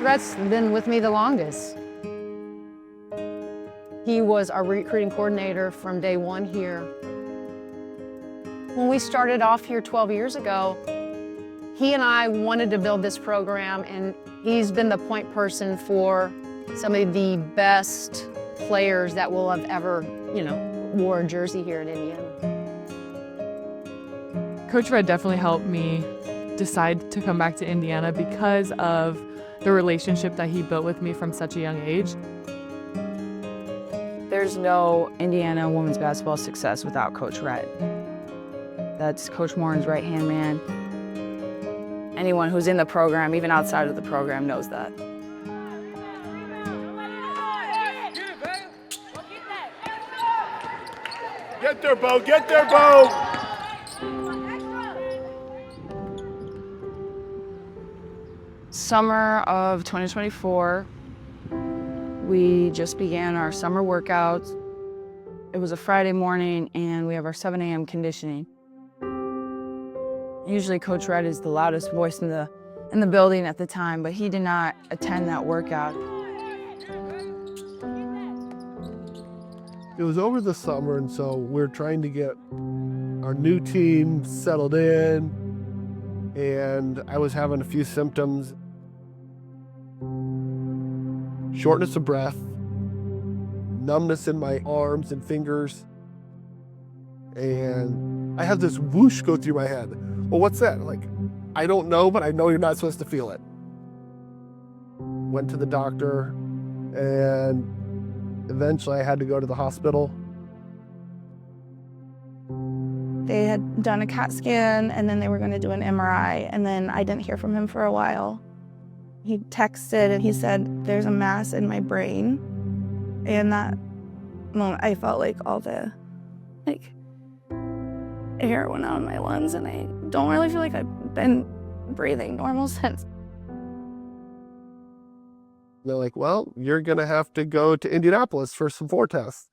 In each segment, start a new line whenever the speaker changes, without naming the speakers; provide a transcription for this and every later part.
Rhet's been with me the longest. He was our recruiting coordinator from day one here. When we started off here 12 years ago, he and I wanted to build this program, and he's been the point person for some of the best players that will have ever, wore a jersey here at Indiana.
Coach Rhet definitely helped me decide to come back to Indiana because of the relationship that he built with me from such a young age.
There's no Indiana women's basketball success without Coach Rhet. That's Coach Morin's right-hand man. Anyone who's in the program, even outside of the program, knows that.
Get there, Bo! Get there, Bo!
Summer of 2024, we just began our summer workouts. It was a Friday morning, and we have our 7 a.m. conditioning. Usually Coach Rhet is the loudest voice in the building at the time, but he did not attend that workout.
It was over the summer, and so we're trying to get our new team settled in, and I was having a few symptoms. Shortness of breath, numbness in my arms and fingers, and I had this whoosh go through my head. Well, what's that? Like, I don't know, but I know you're not supposed to feel it. Went to the doctor, and eventually I had to go to the hospital.
They had done a CAT scan, and then they were going to do an MRI, and then I didn't hear from him for a while. He texted and he said, "There's a mass in my brain." And that moment, I felt like all the air went out of my lungs, and I don't really feel like I've been breathing normal since.
They're like, well, you're gonna have to go to Indianapolis for some floor tests.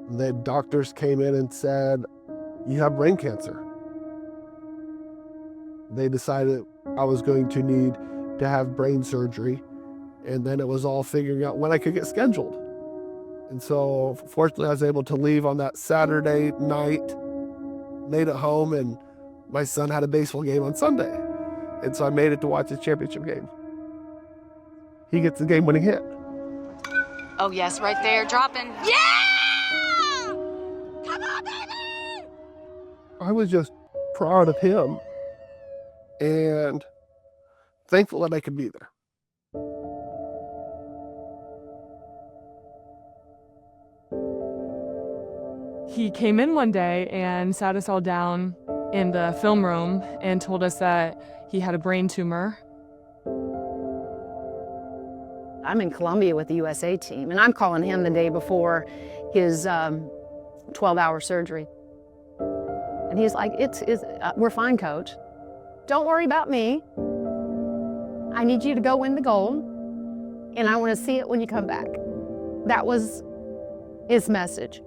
The doctors came in and said, you have brain cancer. They decided I was going to need to have brain surgery, and then it was all figuring out when I could get scheduled. And so fortunately I was able to leave on that Saturday night, made it home, and my son had a baseball game on Sunday. And so I made it to watch the championship game. He gets the game-winning hit.
Oh yes, right there, dropping. Yeah! Come on, baby!
I was just proud of him and thankful that I could be there.
He came in one day and sat us all down in the film room and told us that he had a brain tumor.
I'm in Columbia with the USA team, and I'm calling him the day before his 12-hour surgery. And he's like, we're fine, coach. Don't worry about me. I need you to go win the gold, and I want to see it when you come back. That was his message.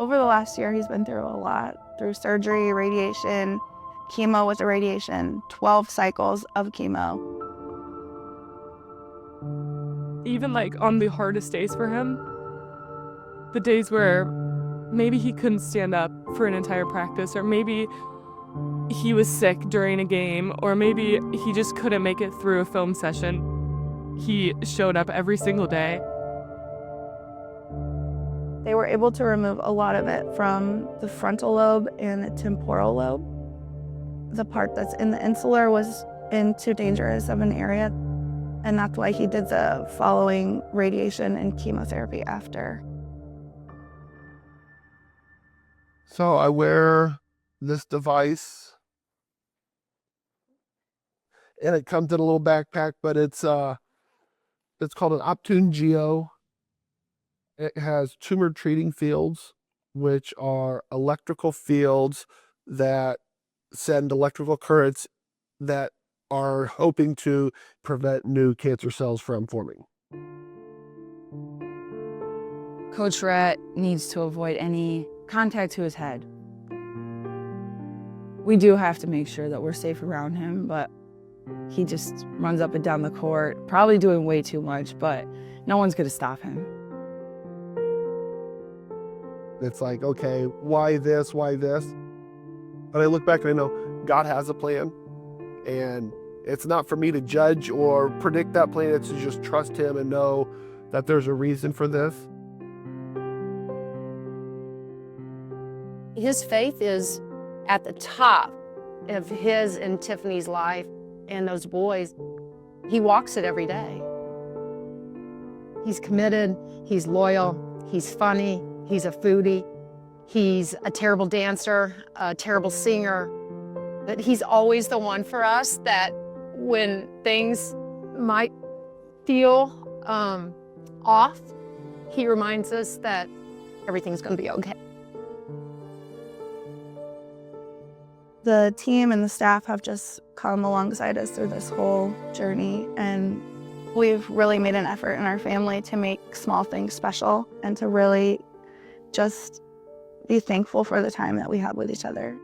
Over the last year, he's been through a lot, through surgery, radiation, chemo with the radiation, 12 cycles of chemo.
Even on the hardest days for him, the days where maybe he couldn't stand up for an entire practice, or maybe he was sick during a game, or maybe he just couldn't make it through a film session, he showed up every single day.
They were able to remove a lot of it from the frontal lobe and the temporal lobe. The part that's in the insular was in too dangerous of an area, and that's why he did the following radiation and chemotherapy after.
So I wear this device, and it comes in a little backpack, but it's called an Optune Geo. It has tumor treating fields, which are electrical fields that send electrical currents that are hoping to prevent new cancer cells from forming.
Coach Rhet needs to avoid any contact to his head. We do have to make sure that we're safe around him, but he just runs up and down the court, probably doing way too much, but no one's gonna stop him.
It's like, okay, why this, why this? But I look back and I know God has a plan, and it's not for me to judge or predict that plan. It's to just trust him and know that there's a reason for this.
His faith is at the top of his and Tiffany's life and those boys. He walks it every day. He's committed, he's loyal, he's funny, he's a foodie, he's a terrible dancer, a terrible singer, but he's always the one for us that when things might feel off, he reminds us that everything's gonna be okay.
The team and the staff have just come alongside us through this whole journey, and we've really made an effort in our family to make small things special and to really just be thankful for the time that we have with each other.